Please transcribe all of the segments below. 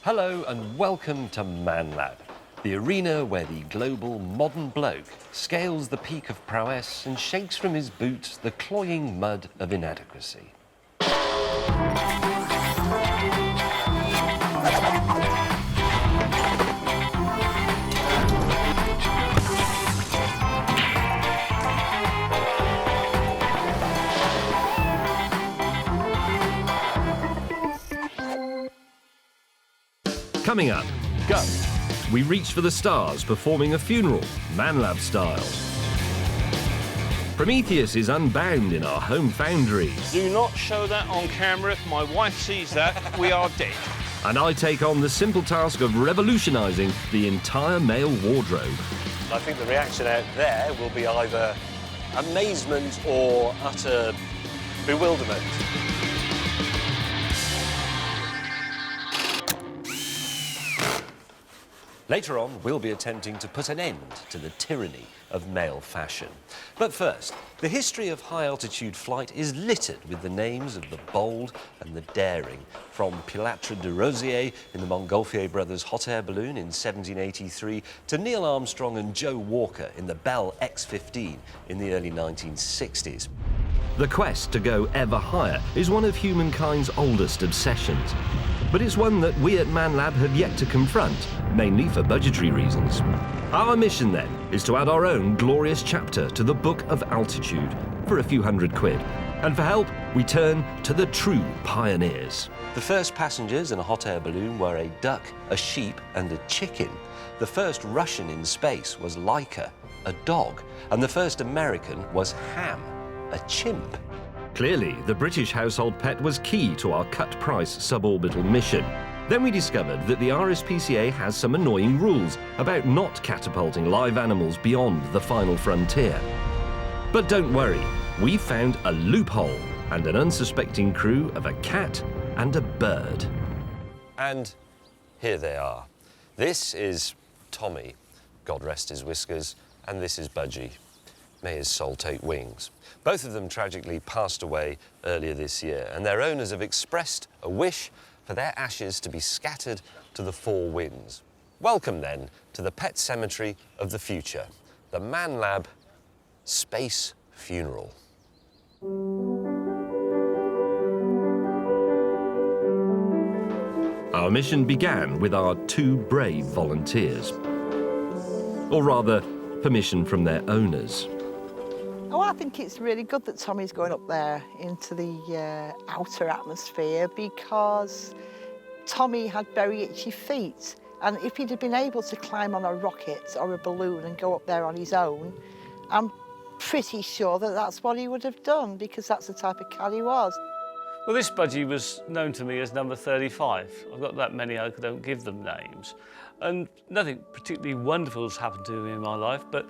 Hello and welcome to Man Lab, the arena where the global modern bloke scales the peak of prowess and shakes from his boots the cloying mud of inadequacy. Coming up, go. We reach for the stars, performing a funeral, Man Lab style. Prometheus is unbound in our home Foundry. Do not show that on camera. If my wife sees that, we are dead. And I take on the simple task of revolutionising the entire male wardrobe. I think the reaction out there will be either amazement or utter bewilderment. Later on, we'll be attempting to put an end to the tyranny of male fashion. But first, the history of high-altitude flight is littered with the names of the bold and the daring, from Pilatre de Rosier in the Montgolfier brothers' hot air balloon in 1783 to Neil Armstrong and Joe Walker in the Bell X-15 in the early 1960s. The quest to go ever higher is one of humankind's oldest obsessions. But it's one that we at Man Lab have yet to confront, mainly for budgetary reasons. Our mission, then, is to add our own glorious chapter to the Book of Altitude for a few £100. And for help, we turn to the true pioneers. The first passengers in a hot air balloon were a duck, a sheep, and a chicken. The first Russian in space was Laika, a dog, and the first American was Ham, a chimp. Clearly, the British household pet was key to our cut-price suborbital mission. Then we discovered that the RSPCA has some annoying rules about not catapulting live animals beyond the final frontier. But don't worry, we found a loophole and an unsuspecting crew of a cat and a bird. And here they are. This is Tommy, God rest his whiskers, and this is Budgie. May his soul take wings. Both of them tragically passed away earlier this year, and their owners have expressed a wish for their ashes to be scattered to the four winds. Welcome, then, to the pet cemetery of the future, the Man Lab Space Funeral. Our mission began with our two brave volunteers. Or rather, permission from their owners. Oh, I think it's really good that Tommy's going up there into the outer atmosphere, because Tommy had very itchy feet. And if he'd have been able to climb on a rocket or a balloon and go up there on his own, I'm pretty sure that that's what he would have done, because that's the type of cat he was. Well, this budgie was known to me as number 35. I've got that many, I don't give them names. And nothing particularly wonderful has happened to me in my life, but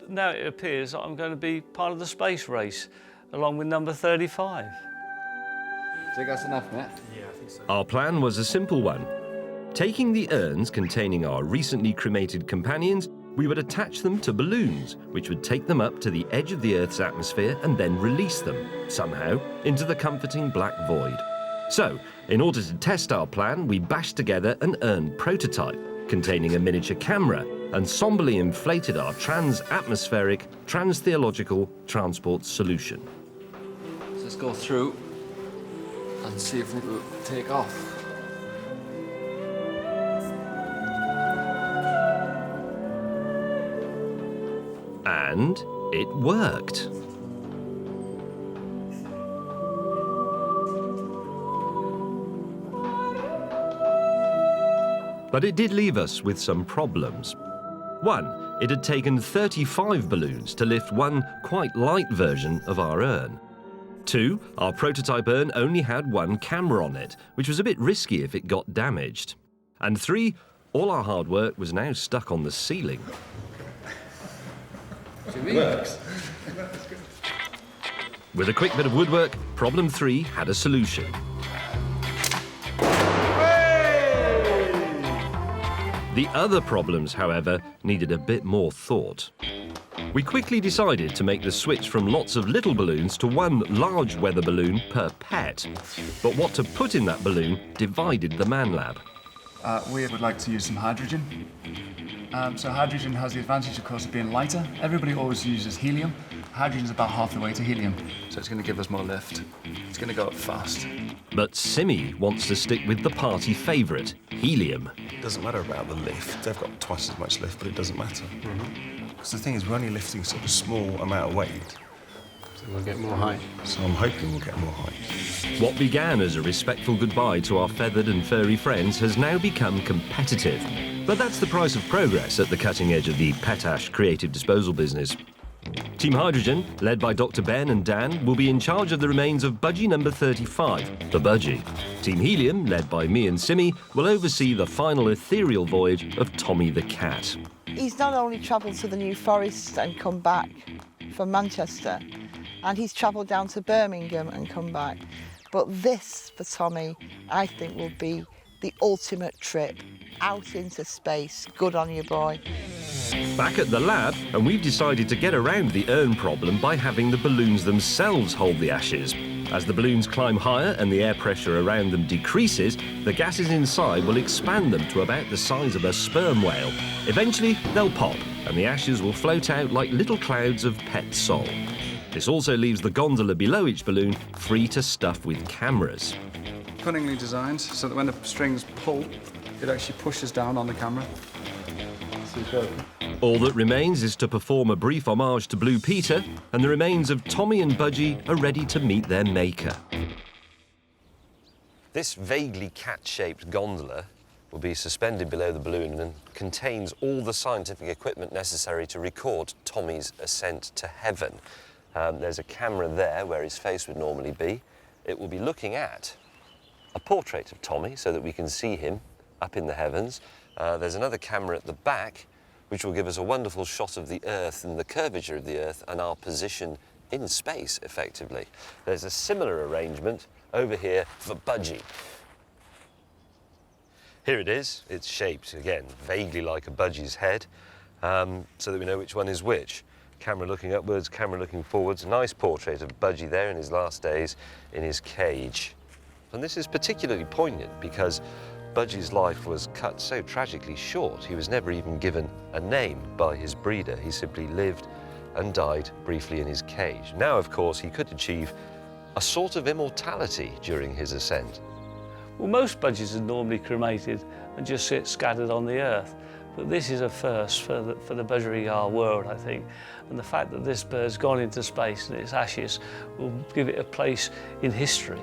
now it appears that I'm going to be part of the space race, along with number 35. Do you think that's enough, Matt? Yeah, I think so. Our plan was a simple one. Taking the urns containing our recently cremated companions, we would attach them to balloons, which would take them up to the edge of the Earth's atmosphere and then release them, somehow, into the comforting black void. So, in order to test our plan, we bashed together an urn prototype containing a miniature camera and somberly inflated our trans-atmospheric, trans-theological transport solution. So let's go through and see if it will take off. And it worked. But it did leave us with some problems. One, it had taken 35 balloons to lift one quite light version of our urn. Two, our prototype urn only had one camera on it, which was a bit risky if it got damaged. And three, all our hard work was now stuck on the ceiling. It works. With a quick bit of woodwork, problem 3 had a solution. The other problems, however, needed a bit more thought. We quickly decided to make the switch from lots of little balloons to one large weather balloon per pet. But what to put in that balloon divided the Man Lab. We would like to use some hydrogen. So hydrogen has the advantage, of course, of being lighter. Everybody always uses helium. Hydrogen's about half the way to helium, so it's going to give us more lift. It's going to go up fast. But Simi wants to stick with the party favourite, helium. It doesn't matter about the lift. They've got twice as much lift, but it doesn't matter. Because the thing is, we're only lifting such a small amount of weight. So we'll get more height. So I'm hoping we'll get more height. What began as a respectful goodbye to our feathered and furry friends has now become competitive. But that's the price of progress at the cutting edge of the Petash creative disposal business. Team Hydrogen, led by Dr. Ben and Dan, will be in charge of the remains of budgie number 35, the budgie. Team Helium, led by me and Simi, will oversee the final ethereal voyage of Tommy the cat. He's not only travelled to the New Forest and come back from Manchester, and he's travelled down to Birmingham and come back, but this, for Tommy, I think will be the ultimate trip out into space. Good on you, boy. Back at the lab, and we've decided to get around the urn problem by having the balloons themselves hold the ashes. As the balloons climb higher and the air pressure around them decreases, the gases inside will expand them to about the size of a sperm whale. Eventually, they'll pop, and the ashes will float out like little clouds of pet sol. This also leaves the gondola below each balloon free to stuff with cameras. Cunningly designed so that when the strings pull, it actually pushes down on the camera. Superb. All that remains is to perform a brief homage to Blue Peter, and the remains of Tommy and Budgie are ready to meet their maker. This vaguely cat-shaped gondola will be suspended below the balloon and contains all the scientific equipment necessary to record Tommy's ascent to heaven. There's a camera there where his face would normally be. It will be looking at a portrait of Tommy so that we can see him up in the heavens. There's another camera at the back which will give us a wonderful shot of the Earth and the curvature of the Earth and our position in space, effectively. There's a similar arrangement over here for Budgie. Here it is. It's shaped, again, vaguely like a Budgie's head, so that we know which one is which. Camera looking upwards, camera looking forwards. A nice portrait of Budgie there in his last days in his cage. And this is particularly poignant because Budgie's life was cut so tragically short. He was never even given a name by his breeder. He simply lived and died briefly in his cage. Now, of course, he could achieve a sort of immortality during his ascent. Well, most budgies are normally cremated and just sit scattered on the earth. But this is a first for the budgerigar world, I think. And the fact that this bird's gone into space and its ashes will give it a place in history.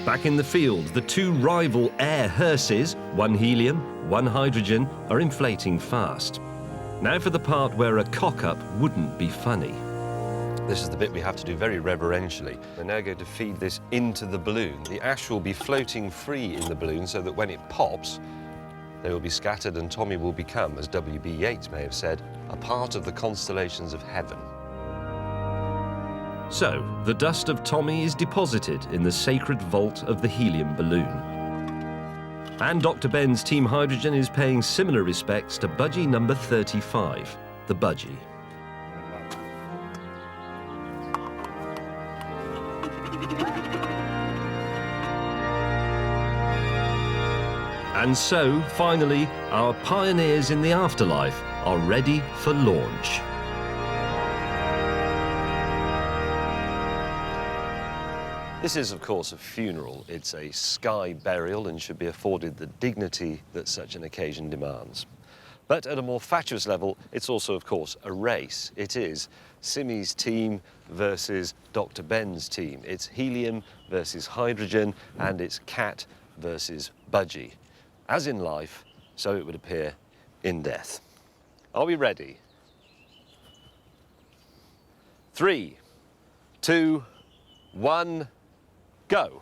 Back in the field, the two rival air hearses, one helium, one hydrogen, are inflating fast. Now for the part where a cock-up wouldn't be funny. This is the bit we have to do very reverentially. We're now going to feed this into the balloon. The ash will be floating free in the balloon so that when it pops, they will be scattered and Tommy will become, as W.B. Yeats may have said, a part of the constellations of heaven. So, the dust of Tommy is deposited in the sacred vault of the helium balloon. And Dr. Ben's Team Hydrogen is paying similar respects to budgie number 35, the budgie. And so, finally, our pioneers in the afterlife are ready for launch. This is, of course, a funeral. It's a sky burial and should be afforded the dignity that such an occasion demands. But at a more fatuous level, it's also, of course, a race. It is Simi's team versus Dr. Ben's team. It's helium versus hydrogen, and it's cat versus budgie. As in life, so it would appear in death. Are we ready? 3, 2, 1, go.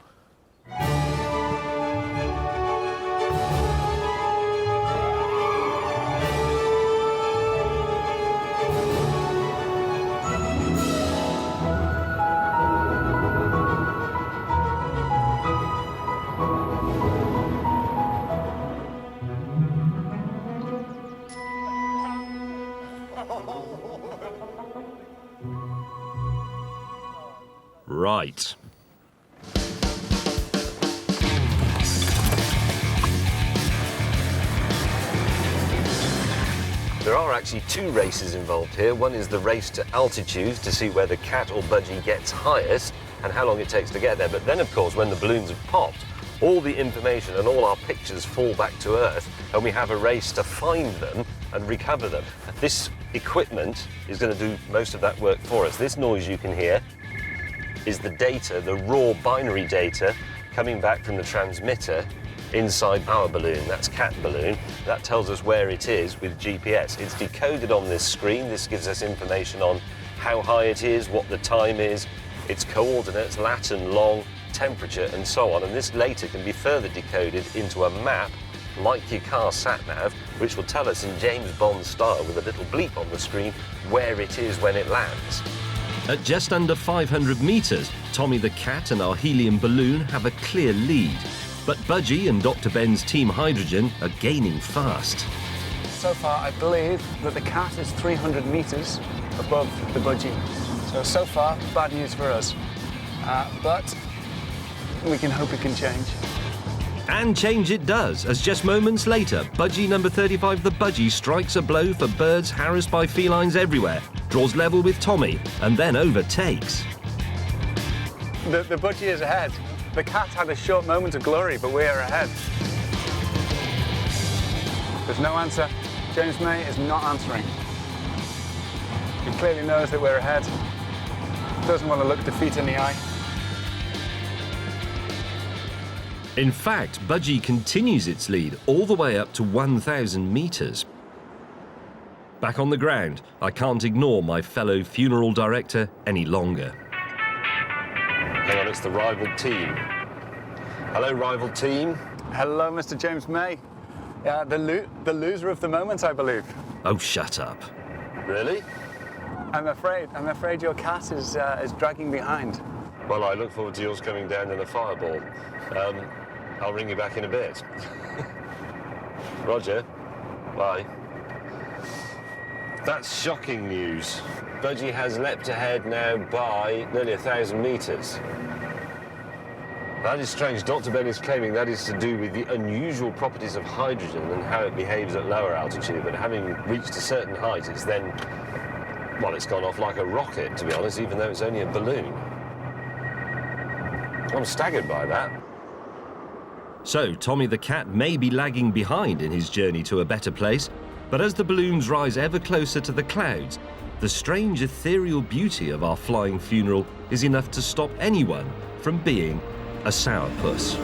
Right. There are actually two races involved here. One is the race to altitude to see where the cat or budgie gets highest and how long it takes to get there. But then, of course, when the balloons have popped, all the information and all our pictures fall back to Earth, and we have a race to find them and recover them. This equipment is going to do most of that work for us. This noise you can hear is the data, the raw binary data, coming back from the transmitter inside our balloon. That's cat balloon. That tells us where it is with GPS. It's decoded on this screen. This gives us information on how high it is, what the time is, its coordinates, lat and long, temperature and so on. And this later can be further decoded into a map like your car sat-nav, which will tell us in James Bond style with a little bleep on the screen where it is when it lands. At just under 500 metres, Tommy the cat and our helium balloon have a clear lead. But Budgie and Dr. Ben's Team Hydrogen are gaining fast. So far, I believe that the cat is 300 metres above the budgie. So far, bad news for us. But we can hope it can change. And change it does, as just moments later, Budgie number 35, the Budgie, strikes a blow for birds harassed by felines everywhere, draws level with Tommy, and then overtakes. The budgie is ahead. The cat had a short moment of glory, but we are ahead. There's no answer. James May is not answering. He clearly knows that we're ahead. Doesn't want to look defeat in the eye. In fact, Budgie continues its lead all the way up to 1,000 metres. Back on the ground, I can't ignore my fellow funeral director any longer. Hang on, it's the rival team. Hello, rival team. Hello, Mr. James May. The loser of the moment, I believe. Oh, shut up. Really? I'm afraid your cat is dragging behind. Well, I look forward to yours coming down in a fireball. I'll ring you back in a bit. Roger. Bye. That's shocking news. Budgie has leapt ahead now by nearly 1,000 metres. That is strange. Dr. Ben is claiming that is to do with the unusual properties of hydrogen and how it behaves at lower altitude, but having reached a certain height, it's then, well, it's gone off like a rocket, to be honest, even though it's only a balloon. I'm staggered by that. So, Tommy the cat may be lagging behind in his journey to a better place, but as the balloons rise ever closer to the clouds, the strange ethereal beauty of our flying funeral is enough to stop anyone from being a sourpuss.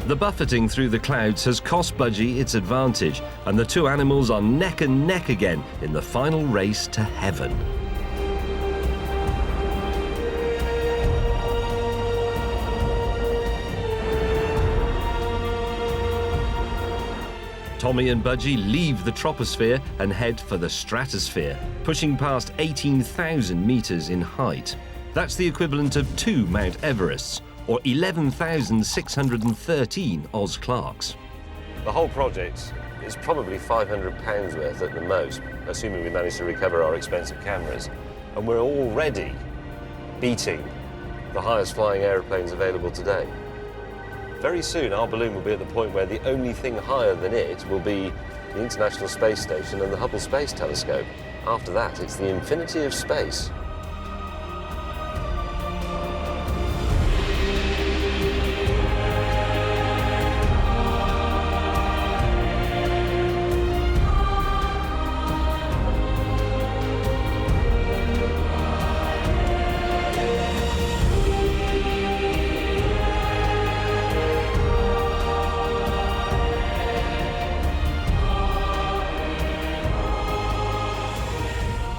The buffeting through the clouds has cost Budgie its advantage, and the two animals are neck and neck again in the final race to heaven. Tommy and Budgie leave the troposphere and head for the stratosphere, pushing past 18,000 metres in height. That's the equivalent of 2 Mount Everests, or 11,613 Oz Clarks. The whole project is probably £500 worth at the most, assuming we manage to recover our expensive cameras. And we're already beating the highest flying aeroplanes available today. Very soon, our balloon will be at the point where the only thing higher than it will be the International Space Station and the Hubble Space Telescope. After that, it's the infinity of space.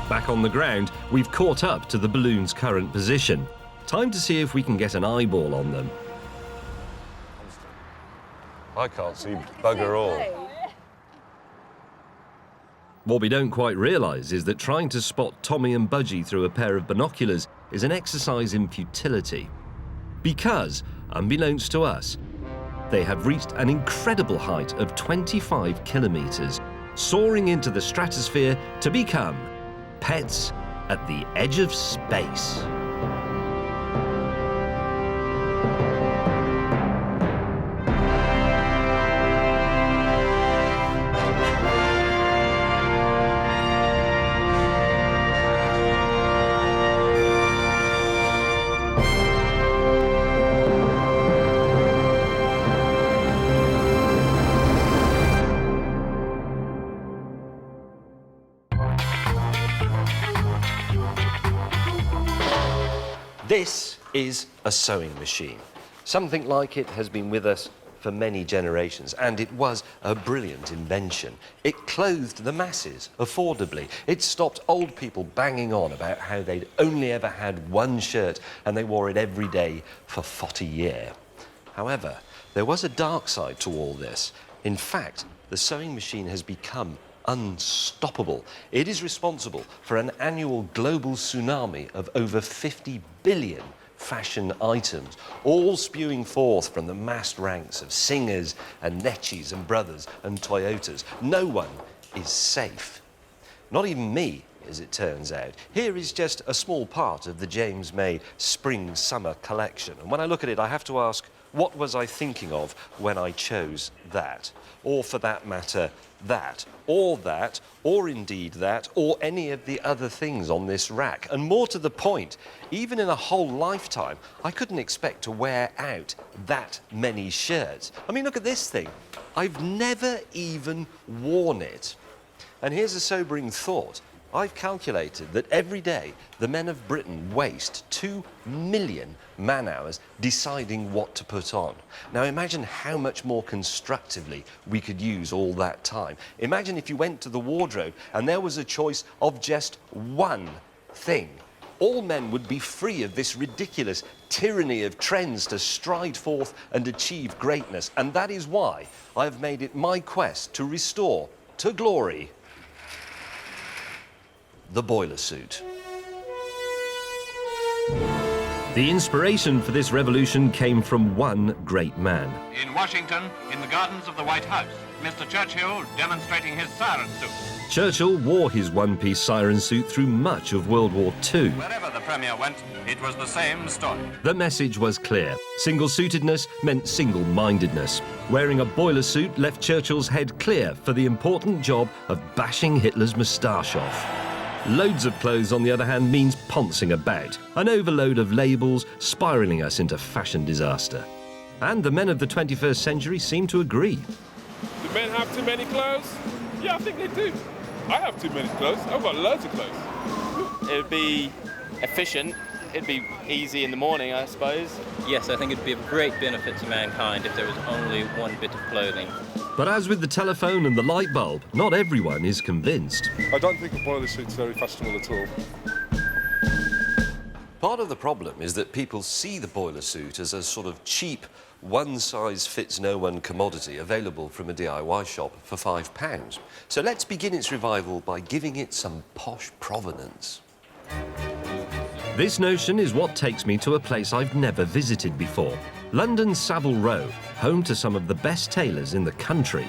Back on the ground, we've caught up to the balloon's current position. Time to see if we can get an eyeball on them. I can't see bugger all. What we don't quite realise is that trying to spot Tommy and Budgie through a pair of binoculars is an exercise in futility. Because, unbeknownst to us, they have reached an incredible height of 25 kilometres, soaring into the stratosphere to become pets at the edge of space. This is a sewing machine. Something like it has been with us for many generations, and it was a brilliant invention. It clothed the masses affordably. It stopped old people banging on about how they'd only ever had one shirt and they wore it every day for 40 years. However, there was a dark side to all this. In fact, the sewing machine has become unstoppable. It is responsible for an annual global tsunami of over 50 billion fashion items, all spewing forth from the massed ranks of Singers and Netchis and Brothers and Toyotas. No one is safe. Not even me, as it turns out. Here is just a small part of the James May Spring-Summer collection. And when I look at it, I have to ask, what was I thinking of when I chose that? Or for that matter, that, or indeed that, or any of the other things on this rack. And more to the point, even in a whole lifetime, I couldn't expect to wear out that many shirts. I mean, look at this thing. I've never even worn it. And here's a sobering thought. I've calculated that every day the men of Britain waste 2 million man-hours deciding what to put on. Now imagine how much more constructively we could use all that time. Imagine if you went to the wardrobe and there was a choice of just one thing. All men would be free of this ridiculous tyranny of trends to stride forth and achieve greatness. And that is why I have made it my quest to restore to glory the boiler suit. The inspiration for this revolution came from one great man. In Washington, in the gardens of the White House, Mr. Churchill demonstrating his siren suit. Churchill wore his one-piece siren suit through much of World War II. Wherever the Premier went, it was the same story. The message was clear. Single-suitedness meant single-mindedness. Wearing a boiler suit left Churchill's head clear for the important job of bashing Hitler's moustache off. Loads of clothes, on the other hand, means poncing about, an overload of labels spiralling us into fashion disaster. And the men of the 21st century seem to agree. Do men have too many clothes? Yeah, I think they do. I have too many clothes. I've got loads of clothes. It would be efficient. It'd be easy in the morning, I suppose. Yes, I think it'd be of great benefit to mankind if there was only one bit of clothing. But as with the telephone and the light bulb, not everyone is convinced. I don't think a boiler suit's very fashionable at all. Part of the problem is that people see the boiler suit as a sort of cheap, one-size-fits-no-one commodity available from a DIY shop for £5. So let's begin its revival by giving it some posh provenance. This notion is what takes me to a place I've never visited before. London's Savile Row, home to some of the best tailors in the country.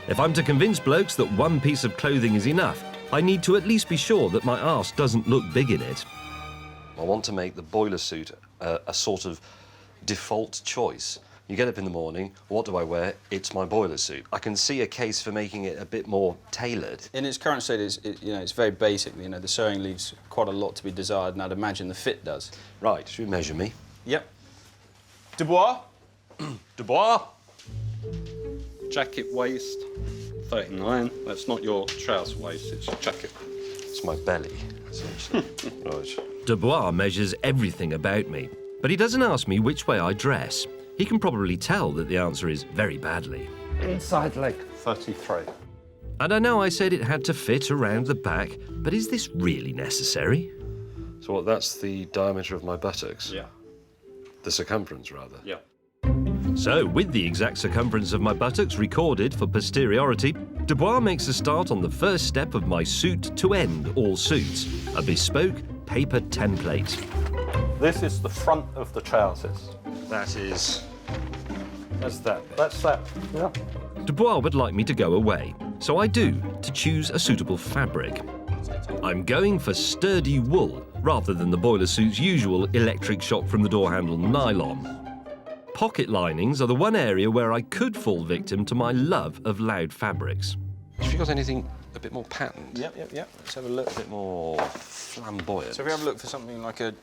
If I'm to convince blokes that one piece of clothing is enough, I need to at least be sure that my arse doesn't look big in it. I want to make the boiler suit a sort of default choice. You get up in the morning, what do I wear? It's my boiler suit. I can see a case for making it a bit more tailored. In its current state, it's very basic. The sewing leaves quite a lot to be desired, and I'd imagine the fit does. Right, should you measure me? Yep. Dubois? Dubois? Jacket waist, 39. That's not your trouser waist, it's your jacket. It's my belly, essentially. Right. Dubois measures everything about me, but he doesn't ask me which way I dress. He can probably tell that the answer is very badly. Inside leg, 33. And I know I said it had to fit around the back, but is this really necessary? So what, that's the diameter of my buttocks? Yeah. The circumference, rather? Yeah. So, with the exact circumference of my buttocks recorded for posteriority, Dubois makes a start on the first step of my suit to end all suits, a bespoke paper template. This is the front of the trousers. That's that bit. That's that, yeah. Dubois would like me to go away, so I do, to choose a suitable fabric. I'm going for sturdy wool, rather than the boiler suit's usual electric shock from the door handle nylon. Pocket linings are the one area where I could fall victim to my love of loud fabrics. Have you got anything a bit more patterned? Yep. Let's have a look. A bit more flamboyant. So if we have a look for something like a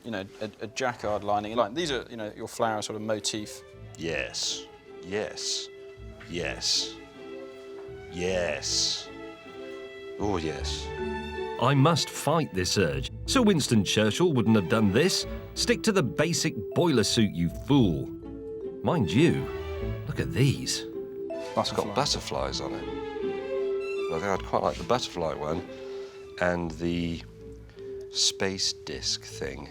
jacquard lining, like these are, your flower sort of motif. Yes. Yes. Yes. Yes. Oh, yes. I must fight this urge, so Winston Churchill wouldn't have done this. Stick to the basic boiler suit, you fool. Mind you, look at these. That's got butterflies on it. I think I'd quite like the butterfly one and the space disc thing.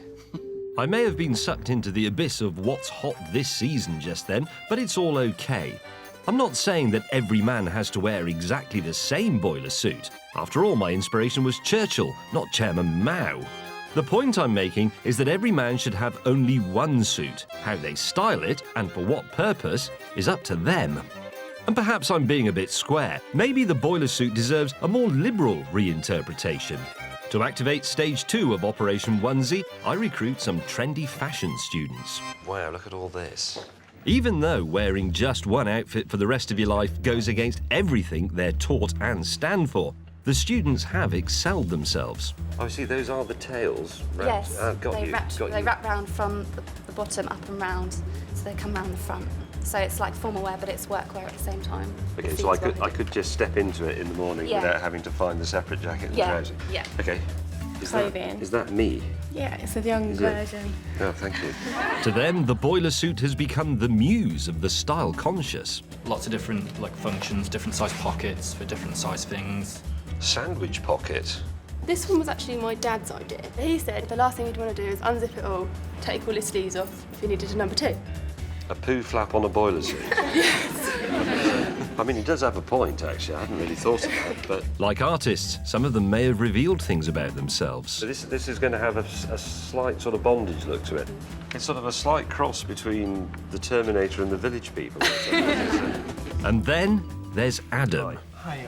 I may have been sucked into the abyss of what's hot this season just then, but it's all okay. I'm not saying that every man has to wear exactly the same boiler suit. After all, my inspiration was Churchill, not Chairman Mao. The point I'm making is that every man should have only one suit. How they style it, and for what purpose, is up to them. And perhaps I'm being a bit square. Maybe the boiler suit deserves a more liberal reinterpretation. To activate stage 2 of Operation Onesie, I recruit some trendy fashion students. Wow, look at all this. Even though wearing just one outfit for the rest of your life goes against everything they're taught and stand for, the students have excelled themselves. Oh, see, those are the tails wrapped. Yes, they wrap round from the bottom up and round, so they come round the front. So it's like formal wear, but it's workwear at the same time. Okay, so I could just step into it in the morning without having to find the separate jacket and trousers. Yeah. Okay. Clothing. Is that me? Yeah, it's a young version. Oh, thank you. To them, the boiler suit has become the muse of the style conscious. Lots of different functions, different size pockets for different size things. Sandwich pocket. This one was actually my dad's idea. He said the last thing you'd want to do is unzip it all, take all his sleeves off if you needed a number 2. A poo flap on a boiler suit. I mean, he does have a point, actually. I hadn't really thought of that, but... Like artists, some of them may have revealed things about themselves. So this is going to have a slight sort of bondage look to it. It's sort of a slight cross between the Terminator and the Village People. And then there's Adam. Hi,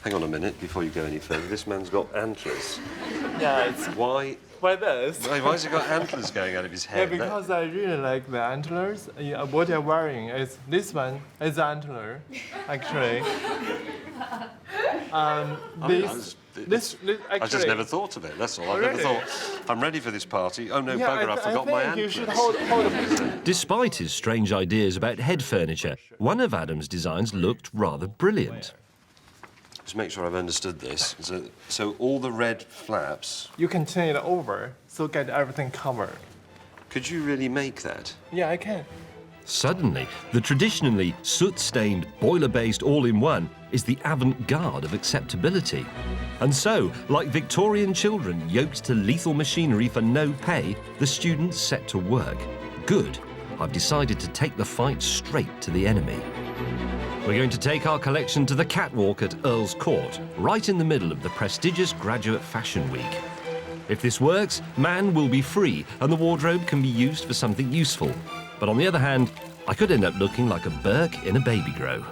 Hang on a minute before you go any further. This man's got antlers. Yeah, it's... Why? Why this? Why's he got antlers going out of his head? Yeah, because I really like the antlers. Yeah, what I'm wearing is this one is antler, actually. I just never thought of it. That's all. I've never thought. I'm ready for this party. Oh no, bugger! I forgot my antlers. You should hold Despite his strange ideas about head furniture, one of Adam's designs looked rather brilliant. Just make sure I've understood this. So all the red flaps... You can turn it over, so get everything covered. Could you really make that? Yeah, I can. Suddenly, the traditionally soot-stained, boiler-based all-in-one is the avant-garde of acceptability. And so, like Victorian children yoked to lethal machinery for no pay, the students set to work. Good. I've decided to take the fight straight to the enemy. We're going to take our collection to the catwalk at Earl's Court, right in the middle of the prestigious Graduate Fashion Week. If this works, man will be free and the wardrobe can be used for something useful. But on the other hand, I could end up looking like a Burke in a baby grow.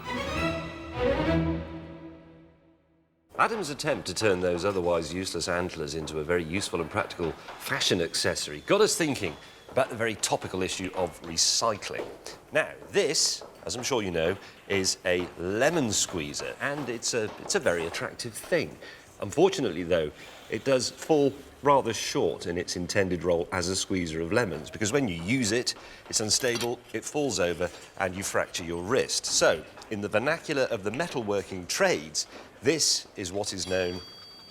Adam's attempt to turn those otherwise useless antlers into a very useful and practical fashion accessory got us thinking about the very topical issue of recycling. Now, this, as I'm sure you know, is a lemon squeezer, and it's a very attractive thing. Unfortunately, though, it does fall rather short in its intended role as a squeezer of lemons, because when you use it, it's unstable, it falls over, and you fracture your wrist. So, in the vernacular of the metalworking trades, this is what is known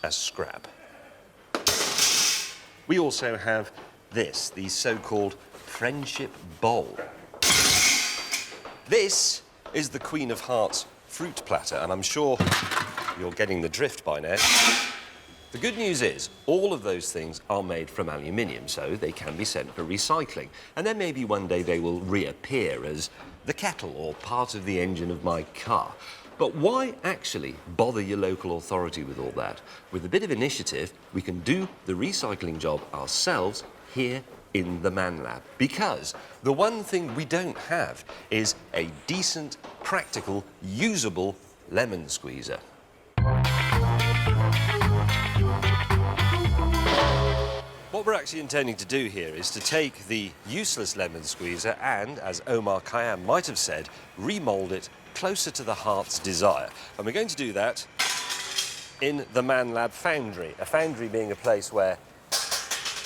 as scrap. We also have this, the so-called friendship bowl. This is the Queen of Hearts fruit platter, and I'm sure you're getting the drift by now. The good news is, all of those things are made from aluminium, so they can be sent for recycling. And then maybe one day they will reappear as the kettle or part of the engine of my car. But why actually bother your local authority with all that? With a bit of initiative, we can do the recycling job ourselves here in the Man Lab. Because the one thing we don't have is a decent, practical, usable lemon squeezer. What we're actually intending to do here is to take the useless lemon squeezer and, as Omar Khayyam might have said, remould it closer to the heart's desire. And we're going to do that in the Man Lab Foundry. A foundry being a place where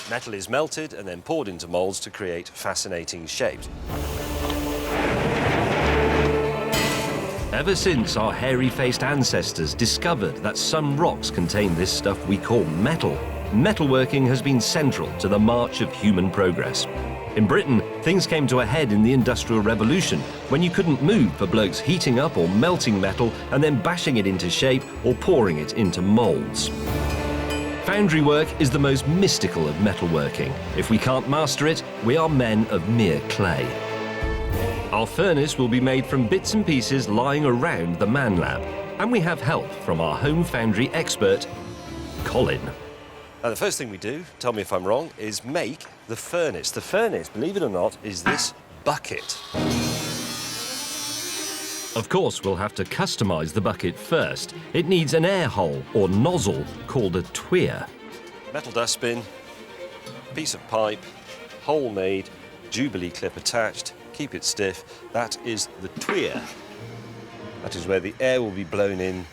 metal is melted and then poured into moulds to create fascinating shapes. Ever since our hairy-faced ancestors discovered that some rocks contain this stuff we call metal, metalworking has been central to the march of human progress. In Britain, things came to a head in the Industrial Revolution, when you couldn't move for blokes heating up or melting metal and then bashing it into shape or pouring it into moulds. Foundry work is the most mystical of metalworking. If we can't master it, we are men of mere clay. Our furnace will be made from bits and pieces lying around the Man Lab, and we have help from our home foundry expert, Colin. Now, the first thing we do, tell me if I'm wrong, is make the furnace. The furnace, believe it or not, is this bucket. Of course, we'll have to customise the bucket first. It needs an air hole, or nozzle, called a tweer. Metal dustbin, piece of pipe, hole made, Jubilee clip attached, keep it stiff. That is the tweer. That is where the air will be blown in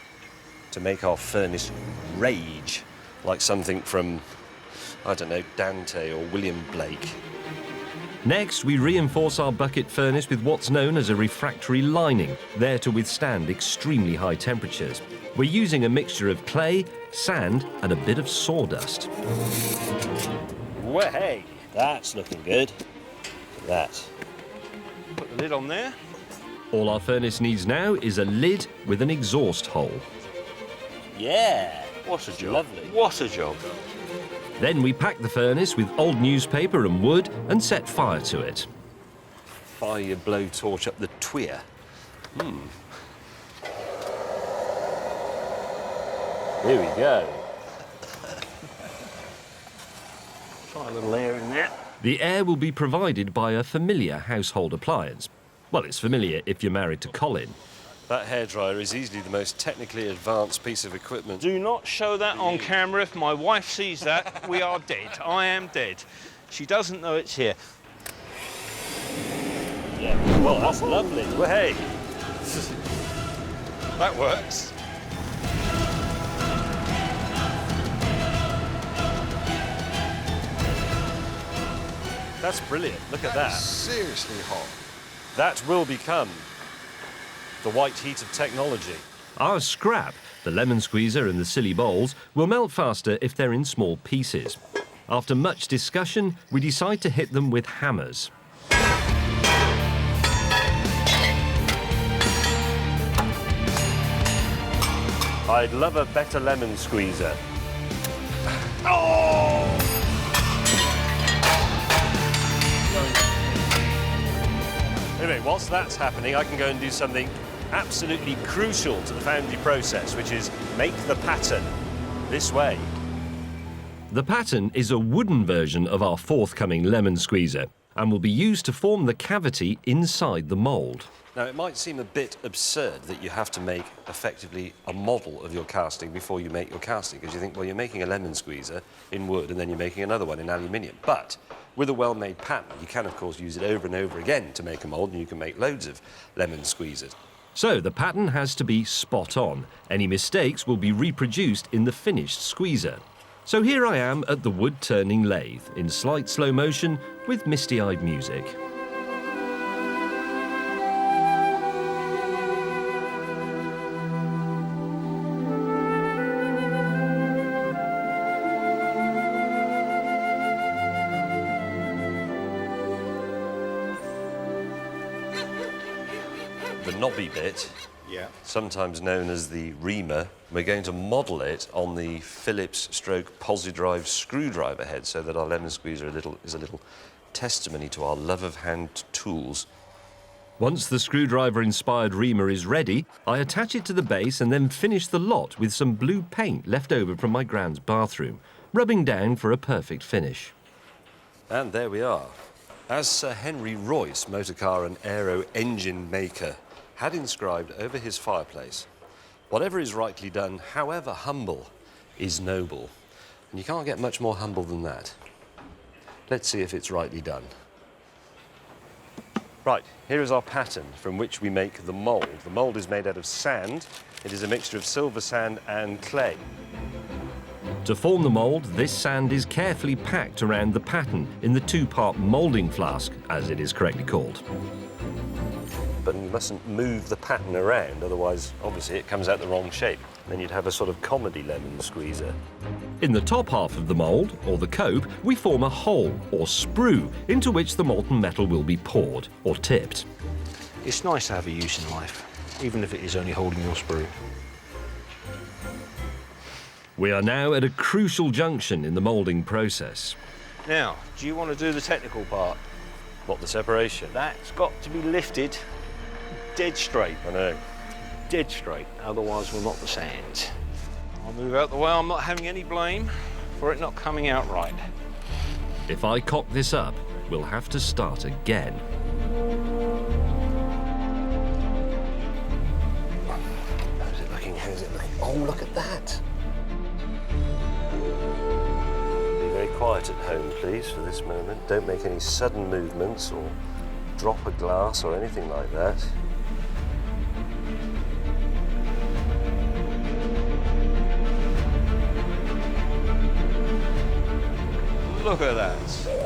to make our furnace rage, like something from, I don't know, Dante or William Blake. Next, we reinforce our bucket furnace with what's known as a refractory lining, there to withstand extremely high temperatures. We're using a mixture of clay, sand, and a bit of sawdust. Well, hey, that's looking good. Look at that. Put the lid on there. All our furnace needs now is a lid with an exhaust hole. Yeah. What a job. Lovely. What a job. Then we pack the furnace with old newspaper and wood and set fire to it. Fire your blowtorch up the tweer. Here we go. Try a little air in there. The air will be provided by a familiar household appliance. Well, it's familiar if you're married to Colin. That hairdryer is easily the most technically advanced piece of equipment. Do not show that on camera. If my wife sees that, we are dead. I am dead. She doesn't know it's here. Yeah, well, that's lovely. Well, hey. That works. That's brilliant. Look at that. Seriously hot. That will become the white heat of technology. Our scrap, the lemon squeezer and the silly bowls, will melt faster if they're in small pieces. After much discussion, we decide to hit them with hammers. I'd love a better lemon squeezer. Oh! Anyway, whilst that's happening, I can go and do something absolutely crucial to the foundry process, which is make the pattern this way. The pattern is a wooden version of our forthcoming lemon squeezer and will be used to form the cavity inside the mould. Now, it might seem a bit absurd that you have to make effectively a model of your casting before you make your casting, because you think, well, you're making a lemon squeezer in wood and then you're making another one in aluminium. But with a well-made pattern, you can, of course, use it over and over again to make a mould, and you can make loads of lemon squeezers. So the pattern has to be spot on. Any mistakes will be reproduced in the finished squeezer. So here I am at the wood-turning lathe, in slight slow motion with misty-eyed music. The knobby bit sometimes known as the reamer. We're going to model it on the Phillips stroke Posi-Drive screwdriver head so that our lemon squeezer is a little testimony to our love of hand tools. Once the screwdriver-inspired reamer is ready, I attach it to the base and then finish the lot with some blue paint left over from my grand's bathroom, rubbing down for a perfect finish. And there we are. As Sir Henry Royce, motorcar and aero engine maker, had inscribed over his fireplace, whatever is rightly done, however humble, is noble. And you can't get much more humble than that. Let's see if it's rightly done. Right, here is our pattern from which we make the mould. The mould is made out of sand. It is a mixture of silver sand and clay. To form the mould, this sand is carefully packed around the pattern in the two-part moulding flask, as it is correctly called. But you mustn't move the pattern around, otherwise, obviously, it comes out the wrong shape. Then you'd have a sort of comedy lemon squeezer. In the top half of the mould, or the cope, we form a hole, or sprue, into which the molten metal will be poured, or tipped. It's nice to have a use in life, even if it is only holding your sprue. We are now at a crucial junction in the moulding process. Now, do you want to do the technical part? What, the separation? That's got to be lifted dead straight. I know. Dead straight, otherwise we'll knock the sand. I'll move out the way. I'm not having any blame for it not coming out right. If I cock this up, we'll have to start again. How's it looking? How's it looking? Oh, look at that. Be very quiet at home, please, for this moment. Don't make any sudden movements or drop a glass or anything like that. Look at that.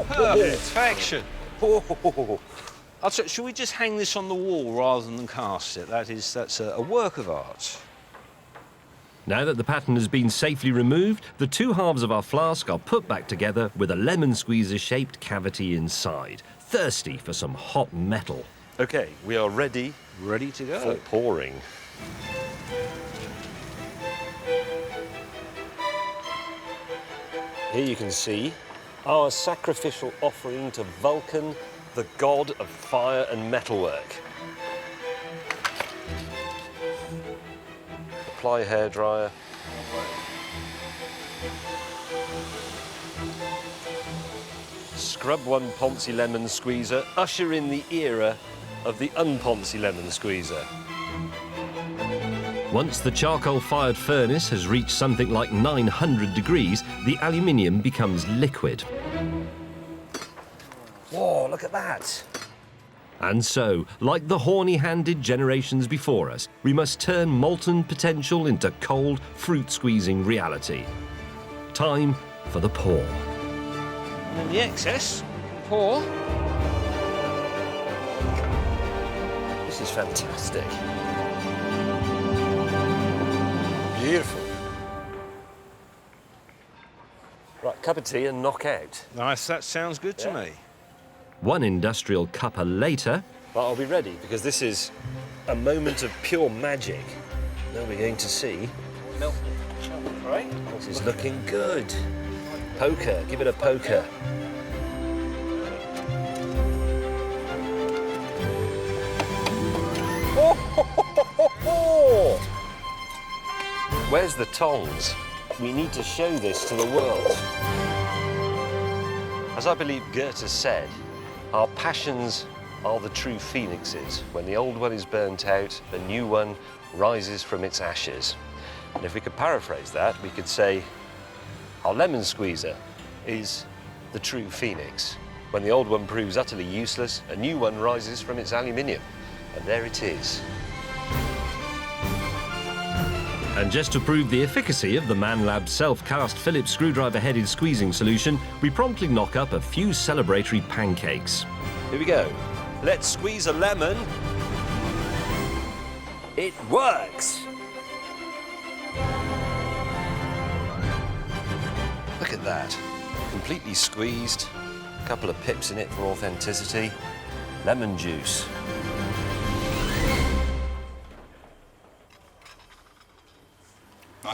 Perfection. Should we just hang this on the wall rather than cast it? That's a work of art. Now that the pattern has been safely removed, the two halves of our flask are put back together with a lemon squeezer-shaped cavity inside, thirsty for some hot metal. OK, we are ready. Ready to go. For pouring. Here you can see our sacrificial offering to Vulcan, the god of fire and metalwork. Apply hairdryer. Scrub one Ponzi lemon squeezer, usher in the era of the un-Ponzi lemon squeezer. Once the charcoal-fired furnace has reached something like 900 degrees, the aluminium becomes liquid. Whoa, look at that! And so, like the horny-handed generations before us, we must turn molten potential into cold, fruit-squeezing reality. Time for the pour. And the excess, pour. This is fantastic. Beautiful. Right, cup of tea and knock out. Nice, that sounds good to me. One industrial cuppa later. But I'll be ready, because this is a moment of pure magic. Now we're going to see. Right. This is looking good. Poker, give it a poker. Where's the tongs? We need to show this to the world. As I believe Goethe said, our passions are the true phoenixes. When the old one is burnt out, a new one rises from its ashes. And if we could paraphrase that, we could say, our lemon squeezer is the true phoenix. When the old one proves utterly useless, a new one rises from its aluminium. And there it is. And just to prove the efficacy of the ManLab self-cast Phillips screwdriver-headed squeezing solution, we promptly knock up a few celebratory pancakes. Here we go. Let's squeeze a lemon. It works! Look at that. Completely squeezed. A couple of pips in it for authenticity. Lemon juice.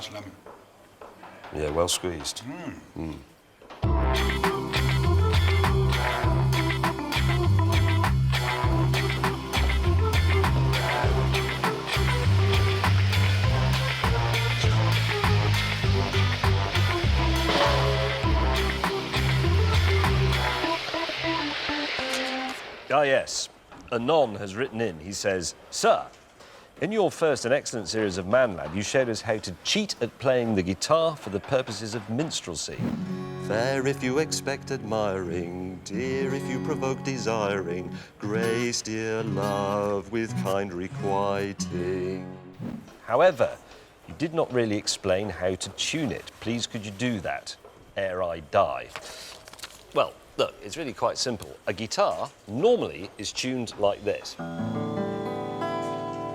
nice lemon. Yeah, well squeezed. Ah, yes. Anon has written in. He says, Sir, in your first and excellent series of Man Lab, you showed us how to cheat at playing the guitar for the purposes of minstrelsy. Fair if you expect admiring, dear if you provoke desiring, grace, dear love, with kind requiting. However, you did not really explain how to tune it. Please, could you do that, ere I die? Well, look, it's really quite simple. A guitar normally is tuned like this.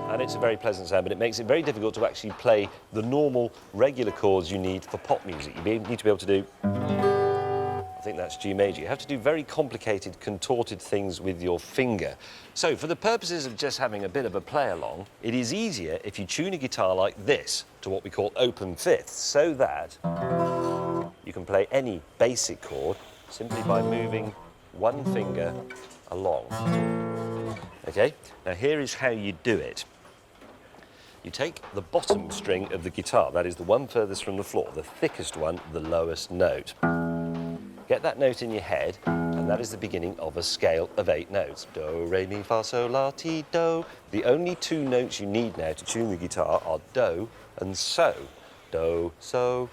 And it's a very pleasant sound, but it makes it very difficult to actually play the normal, regular chords you need for pop music. You need to be able to do... I think that's G major. You have to do very complicated, contorted things with your finger. So, for the purposes of just having a bit of a play-along, it is easier if you tune a guitar like this to what we call open fifths, so that you can play any basic chord simply by moving one finger along. OK? Now, here is how you do it. You take the bottom string of the guitar, that is the one furthest from the floor, the thickest one, the lowest note. Get that note in your head, and that is the beginning of a scale of 8 notes. Do, re, mi, fa, sol, la, ti, do. The only 2 notes you need now to tune the guitar are do and so. Do, so.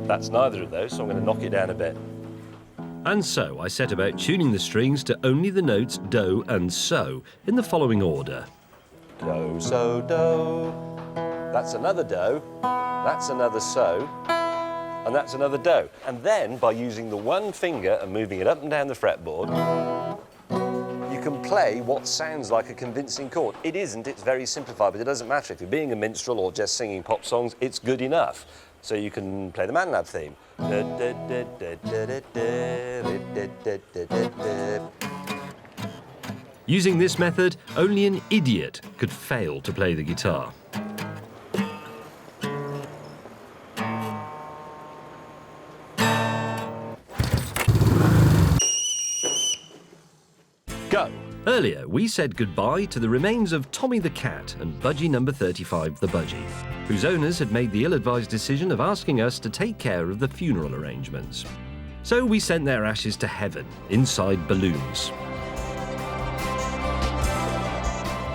That's neither of those, so I'm going to knock it down a bit. And so I set about tuning the strings to only the notes do and so, in the following order. Do, so, do. That's another do. That's another so. And that's another do. And then, by using the one finger and moving it up and down the fretboard, you can play what sounds like a convincing chord. It isn't, it's very simplified, but it doesn't matter. If you're being a minstrel or just singing pop songs, it's good enough. So you can play the Man Lab theme. Using this method, only an idiot could fail to play the guitar. Go! Earlier, we said goodbye to the remains of Tommy the cat and Budgie number 35 the budgie, whose owners had made the ill-advised decision of asking us to take care of the funeral arrangements. So we sent their ashes to heaven, inside balloons.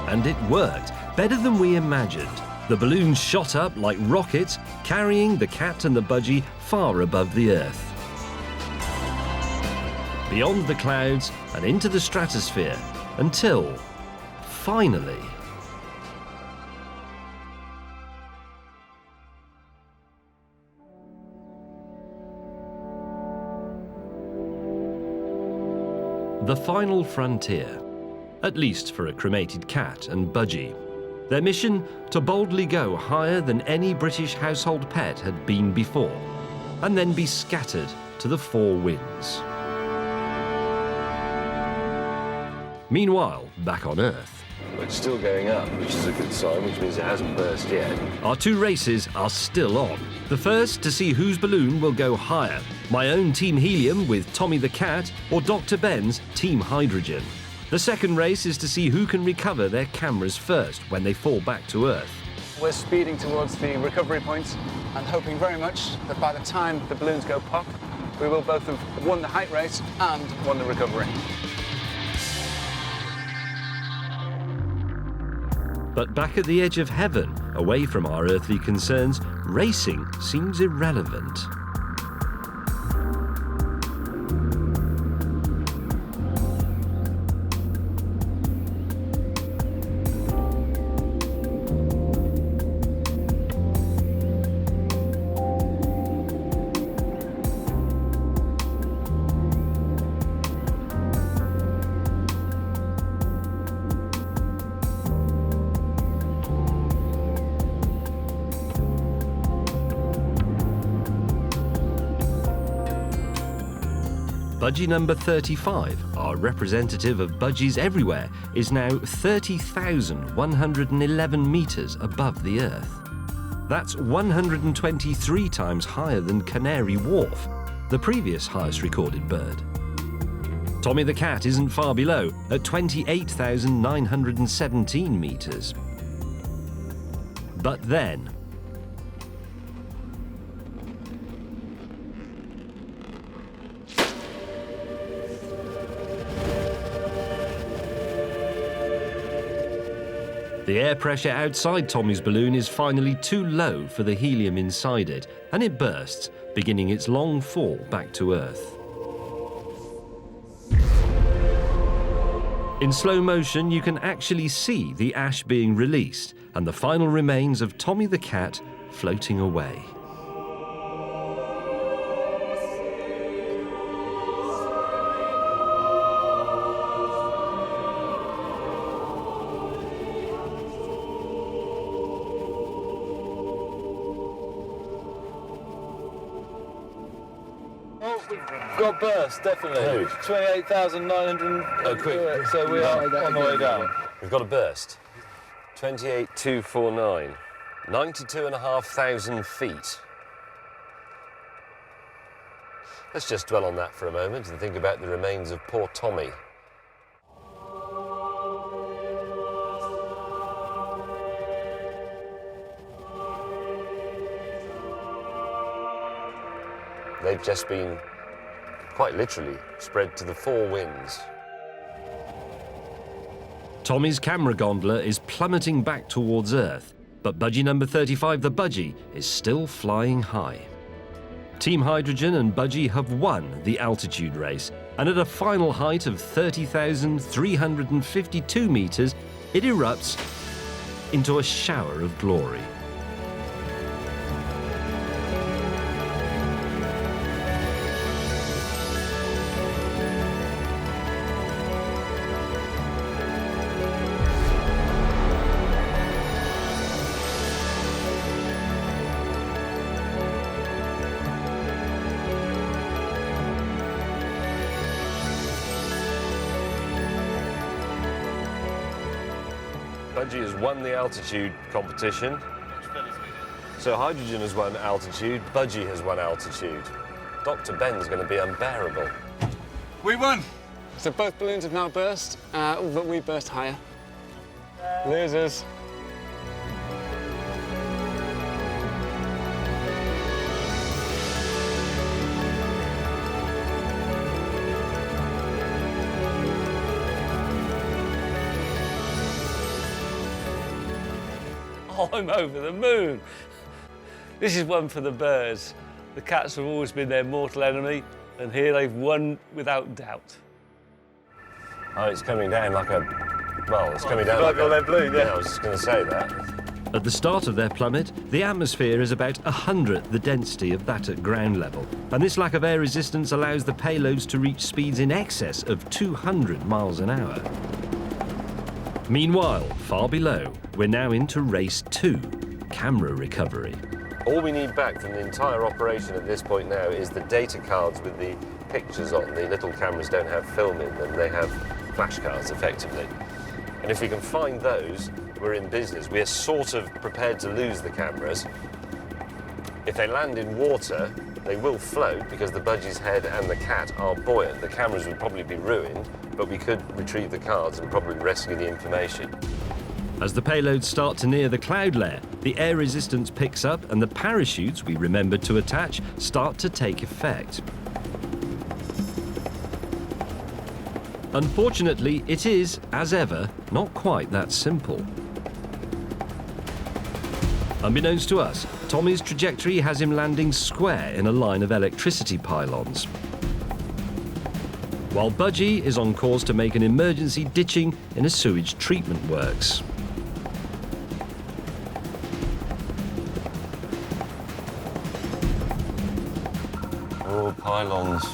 And it worked, better than we imagined. The balloons shot up like rockets, carrying the cat and the budgie far above the earth. Beyond the clouds and into the stratosphere, until, finally... the final frontier, at least for a cremated cat and budgie. Their mission, to boldly go higher than any British household pet had been before, and then be scattered to the 4 winds. Meanwhile, back on Earth... It's still going up, which is a good sign, which means it hasn't burst yet. Our 2 races are still on. The first to see whose balloon will go higher. My own Team Helium with Tommy the Cat, or Dr. Ben's Team Hydrogen. The second race is to see who can recover their cameras first when they fall back to Earth. We're speeding towards the recovery point and hoping very much that by the time the balloons go pop, we will both have won the height race and won the recovery. But back at the edge of heaven, away from our earthly concerns, racing seems irrelevant. Budgie number 35, our representative of budgies everywhere, is now 30,111 metres above the Earth. That's 123 times higher than Canary Wharf, the previous highest recorded bird. Tommy the cat isn't far below, at 28,917 metres. But then, the air pressure outside Tommy's balloon is finally too low for the helium inside it, and it bursts, beginning its long fall back to Earth. In slow motion, you can actually see the ash being released and the final remains of Tommy the cat floating away. Got burst, definitely. 28,900. Oh, quick. So we are on the way down. We've got a burst. 28,249. 92,500 feet. Let's just dwell on that for a moment and think about the remains of poor Tommy. They've just been, quite literally, spread to the four winds. Tommy's camera gondola is plummeting back towards Earth, but budgie number 35, the budgie, is still flying high. Team Hydrogen and budgie have won the altitude race, and at a final height of 30,352 metres, it erupts into a shower of glory. Budgie has won the altitude competition. So Hydrogen has won altitude, Budgie has won altitude. Dr. Ben's going to be unbearable. We won! So both balloons have now burst, but we burst higher. Losers. I'm over the moon. This is one for the birds. The cats have always been their mortal enemy, and here they've won without doubt. Oh, it's coming down like a... Well, it's coming down like a lead balloon, yeah. I was just going to say that. At the start of their plummet, the atmosphere is about 100th the density of that at ground level, and this lack of air resistance allows the payloads to reach speeds in excess of 200 miles an hour. Meanwhile, far below, we're now into race 2, camera recovery. All we need back from the entire operation at this point now is the data cards with the pictures on. The little cameras don't have film in them, they have flashcards, effectively. And if we can find those, we're in business. We're sort of prepared to lose the cameras. If they land in water, they will float because the budgie's head and the cat are buoyant. The cameras would probably be ruined, but we could retrieve the cards and probably rescue the information. As the payloads start to near the cloud layer, the air resistance picks up and the parachutes we remembered to attach start to take effect. Unfortunately, it is, as ever, not quite that simple. Unbeknownst to us, Tommy's trajectory has him landing square in a line of electricity pylons, while Budgie is on course to make an emergency ditching in a sewage treatment works. Oh, pylons.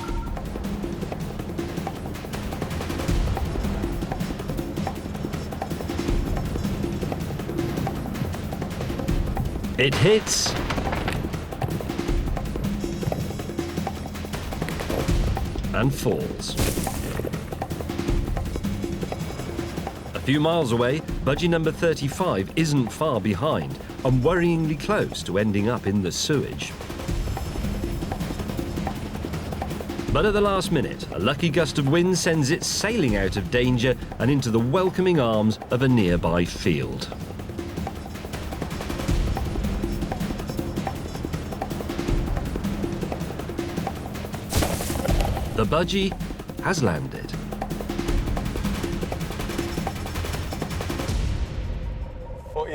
It hits. And falls. A few miles away, budgie number 35 isn't far behind, and worryingly close to ending up in the sewage. But at the last minute, a lucky gust of wind sends it sailing out of danger and into the welcoming arms of a nearby field. The budgie has landed.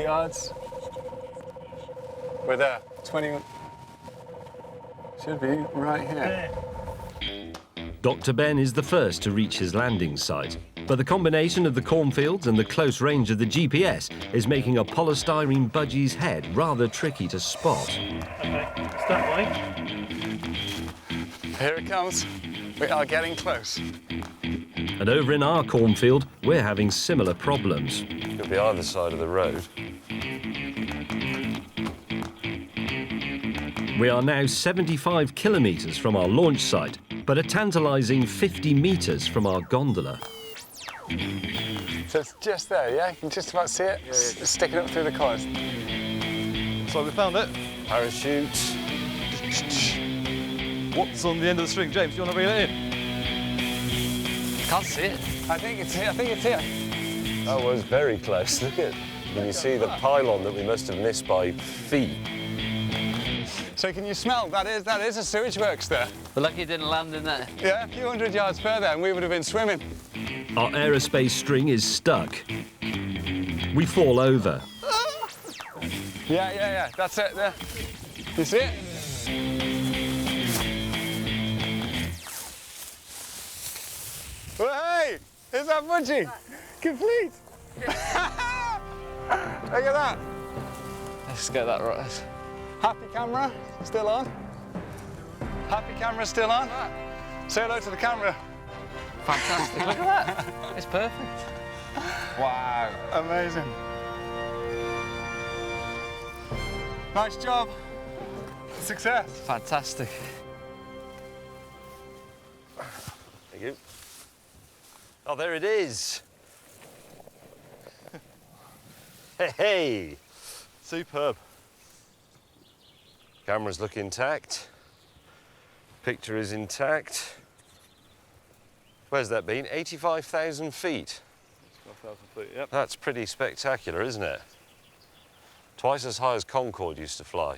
Yards. We're there. 20. Should be right here. Dr. Ben is the first to reach his landing site, but the combination of the cornfields and the close range of the GPS is making a polystyrene budgie's head rather tricky to spot. Okay, start way. Here it comes. We are getting close. And over in our cornfield, we're having similar problems. Could be either side of the road. We are now 75 kilometres from our launch site, but a tantalising 50 metres from our gondola. So it's just there, yeah? You can just about see it? Yeah. Sticking up through the colours. So we found it. Parachutes. What's on the end of the string? James, do you want to reel it in? Can't see it. I think it's here. I think it's here. That was very close. Look at, can you see the pylon that we must have missed by feet? So can you smell? That is a sewage works there. We're lucky it didn't land in there. Yeah, a few hundred yards further and we would have been swimming. Our aerospace string is stuck. We fall over. Yeah. That's it there. You see it? Well, hey, is that budgie? Complete. Look at that. Let's get that right. Happy camera, still on. Happy camera, still on. Say hello to the camera. Fantastic, look at that. It's perfect. Wow, amazing. Nice job. Success. Fantastic. Thank you. Oh, there it is. Hey. Superb. Cameras look intact. Picture is intact. Where's that been? 85,000 feet. 85,000 feet, yep. That's pretty spectacular, isn't it? Twice as high as Concorde used to fly.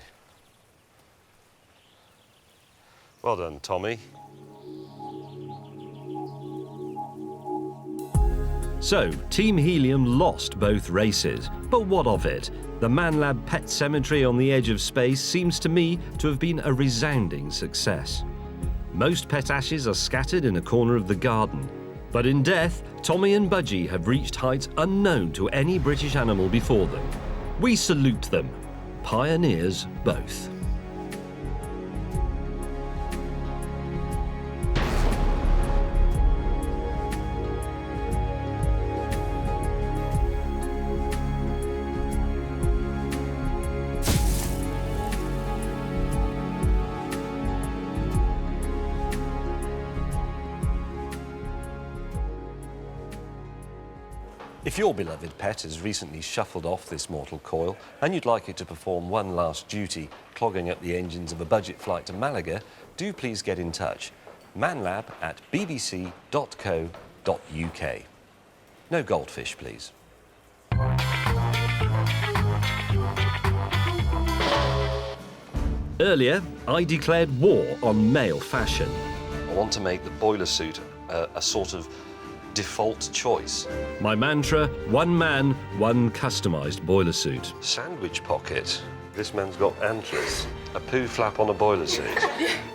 Well done, Tommy. So, Team Helium lost both races. But what of it? The ManLab Pet Cemetery on the edge of space seems to me to have been a resounding success. Most pet ashes are scattered in a corner of the garden. But in death, Tommy and Budgie have reached heights unknown to any British animal before them. We salute them. Pioneers both. If your beloved pet has recently shuffled off this mortal coil and you'd like it to perform one last duty, clogging up the engines of a budget flight to Malaga, do please get in touch. manlab@bbc.co.uk. No goldfish, please. Earlier, I declared war on male fashion. I want to make the boiler suit a sort of default choice. My mantra, one man, one customised boiler suit. Sandwich pocket. This man's got antlers. A poo flap on a boiler suit.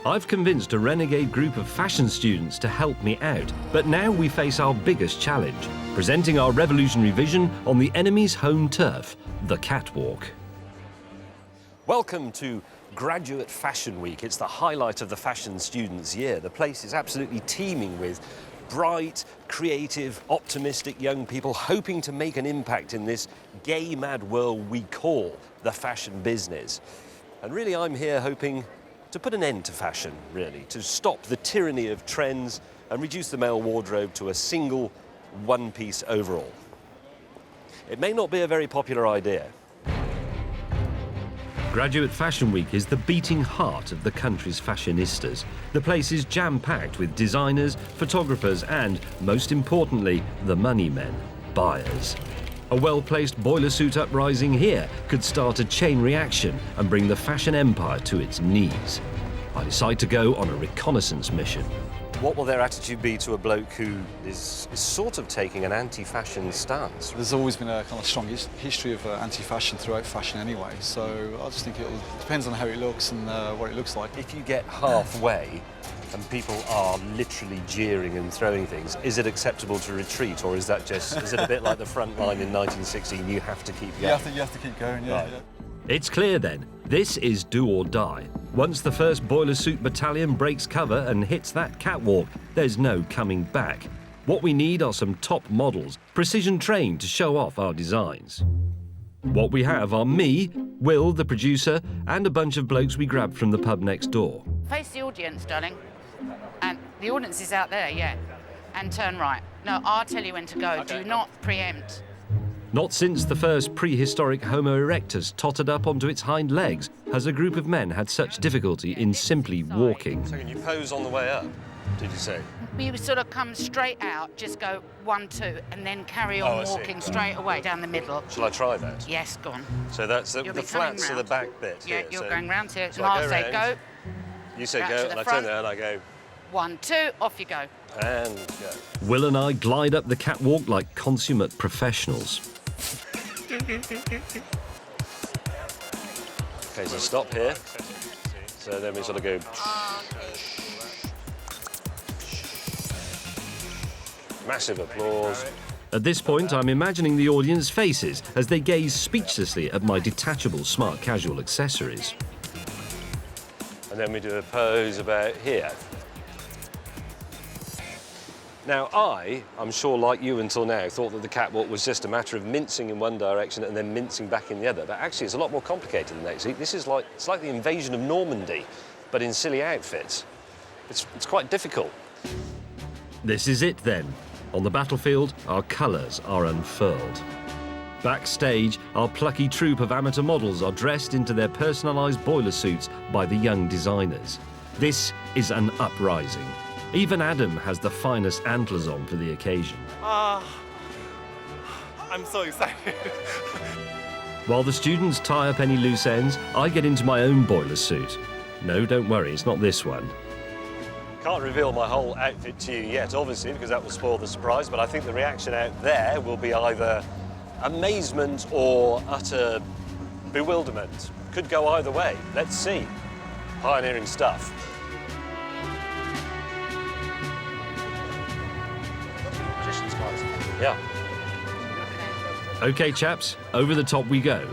I've convinced a renegade group of fashion students to help me out, but now we face our biggest challenge, presenting our revolutionary vision on the enemy's home turf, the catwalk. Welcome to Graduate Fashion Week. It's the highlight of the fashion students' year. The place is absolutely teeming with bright, creative, optimistic young people hoping to make an impact in this gay-mad world we call the fashion business. And really, I'm here hoping to put an end to fashion, really, to stop the tyranny of trends and reduce the male wardrobe to a single one-piece overall. It may not be a very popular idea, Graduate Fashion Week is the beating heart of the country's fashionistas. The place is jam-packed with designers, photographers and, most importantly, the money men, buyers. A well-placed boiler suit uprising here could start a chain reaction and bring the fashion empire to its knees. I decide to go on a reconnaissance mission. What will their attitude be to a bloke who is sort of taking an anti-fashion stance? There's always been a kind of strong history of anti-fashion throughout fashion anyway, so I just think it depends on how it looks and what it looks like. If you get halfway and people are literally jeering and throwing things, is it acceptable to retreat, or is that just, is it a bit like the front line in 1916, you have to keep going? You have to keep going, yeah. Right. Yeah. It's clear then, this is do or die. Once the 1st Boiler Suit Battalion breaks cover and hits that catwalk, there's no coming back. What we need are some top models, precision trained to show off our designs. What we have are me, Will, the producer, and a bunch of blokes we grabbed from the pub next door. Face the audience, darling. And the audience is out there, yeah. And turn right. No, I'll tell you when to go. Okay. Do not preempt. Not since the first prehistoric Homo erectus tottered up onto its hind legs has a group of men had such difficulty in simply walking. So can you pose on the way up, did you say? You sort of come straight out, just go 1, 2, and then carry on walking straight away down the middle. Shall I try that? Yes, go on. So that's the flats of the back bit Yeah, here. you're so going round here, so and I I'll say go. You say Back go, to the and I front. turn there and I go. 1, 2, off you go. And go. Will and I glide up the catwalk like consummate professionals. Okay, so stop here. So then we sort of go. Massive applause. At this point, I'm imagining the audience faces as they gaze speechlessly at my detachable smart casual accessories. And then we do a pose about here. Now, I'm sure, like you until now, thought that the catwalk was just a matter of mincing in one direction and then mincing back in the other. But actually, it's a lot more complicated than that. See, this is like, it's like the invasion of Normandy, but in silly outfits. It's quite difficult. This is it then. On the battlefield, our colours are unfurled. Backstage, our plucky troupe of amateur models are dressed into their personalised boiler suits by the young designers. This is an uprising. Even Adam has the finest antlers on for the occasion. I'm so excited. While the students tie up any loose ends, I get into my own boiler suit. No, don't worry, it's not this one. Can't reveal my whole outfit to you yet, obviously, because that will spoil the surprise, but I think the reaction out there will be either amazement or utter bewilderment. Could go either way. Let's see. Pioneering stuff. Yeah. OK, chaps, over the top we go.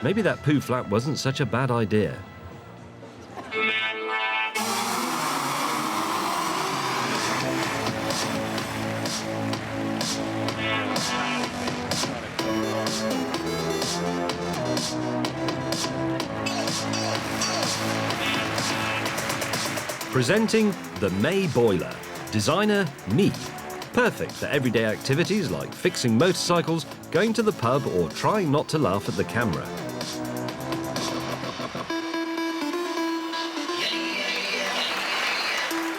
Maybe that poo flap wasn't such a bad idea. Presenting the May Boiler. Designer, me. Perfect for everyday activities like fixing motorcycles, going to the pub or trying not to laugh at the camera.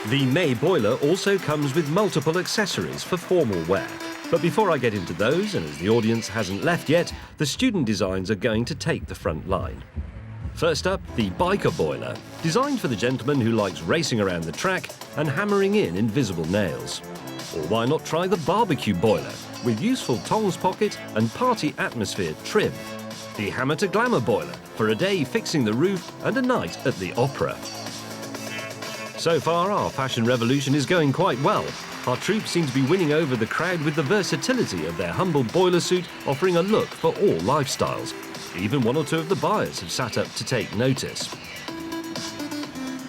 The May Boiler also comes with multiple accessories for formal wear. But before I get into those, and as the audience hasn't left yet, the student designs are going to take the front line. First up, the Biker Boiler, designed for the gentleman who likes racing around the track and hammering in invisible nails. Or why not try the Barbecue Boiler, with useful tongs pocket and party atmosphere trim. The Hammer to Glamour Boiler, for a day fixing the roof and a night at the opera. So far, our fashion revolution is going quite well. Our troops seem to be winning over the crowd with the versatility of their humble boiler suit, offering a look for all lifestyles. Even one or two of the buyers have sat up to take notice.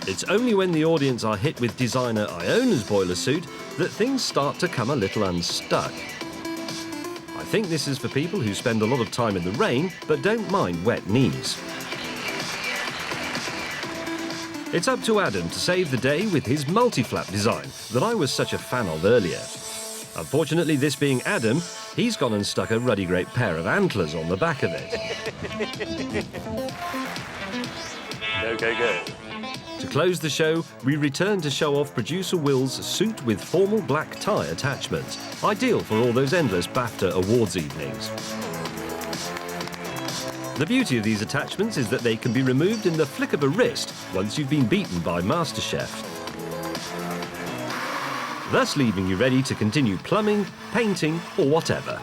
It's only when the audience are hit with designer Iona's boiler suit that things start to come a little unstuck. I think this is for people who spend a lot of time in the rain but don't mind wet knees. It's up to Adam to save the day with his multi-flap design that I was such a fan of earlier. Unfortunately, this being Adam, he's gone and stuck a ruddy great pair of antlers on the back of it. OK, go. To close the show, we return to show off producer Will's suit with formal black tie attachments, ideal for all those endless BAFTA awards evenings. The beauty of these attachments is that they can be removed in the flick of a wrist once you've been beaten by MasterChef, thus leaving you ready to continue plumbing, painting or whatever.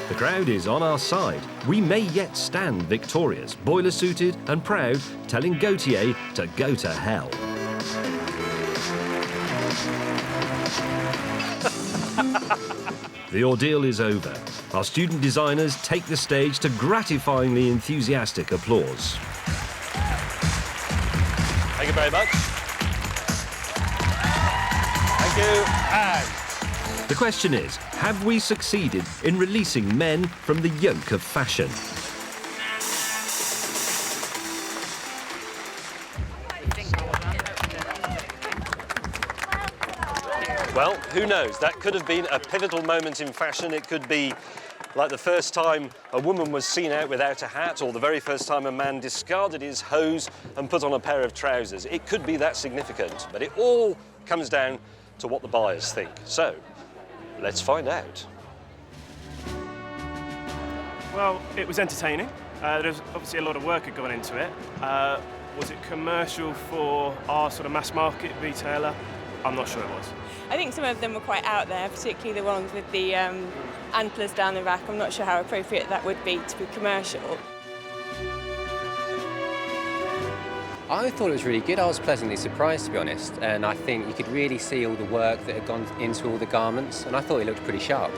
The crowd is on our side. We may yet stand victorious, boiler-suited and proud, telling Gautier to go to hell. The ordeal is over. Our student designers take the stage to gratifyingly enthusiastic applause. Thank you very much. Thank you. And the question is, have we succeeded in releasing men from the yoke of fashion? well, who knows? That could have been a pivotal moment in fashion. It could be like the first time a woman was seen out without a hat, or the very first time a man discarded his hose and put on a pair of trousers. It could be that significant, but it all comes down to what the buyers think. So, let's find out. Well, it was entertaining. There's obviously a lot of work had gone into it. Was it commercial for our sort of mass market retailer? I'm not sure it was. I think some of them were quite out there, particularly the ones with the antlers down the rack. I'm not sure how appropriate that would be to be commercial. I thought it was really good. I was pleasantly surprised, to be honest, and I think you could really see all the work that had gone into all the garments, and I thought it looked pretty sharp.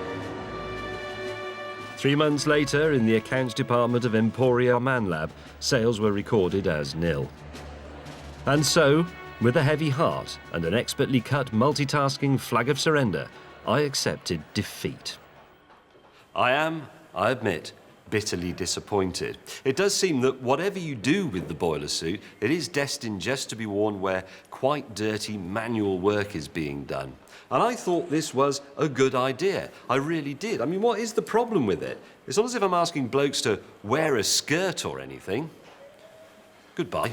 3 months later, in the accounts department of Emporia Manlab, sales were recorded as nil. And so, with a heavy heart and an expertly cut multitasking flag of surrender, I accepted defeat. I am, I admit, bitterly disappointed. It does seem that whatever you do with the boiler suit, it is destined just to be worn where quite dirty manual work is being done. And I thought this was a good idea. I really did. I mean, what is the problem with it? It's not as if I'm asking blokes to wear a skirt or anything. Goodbye.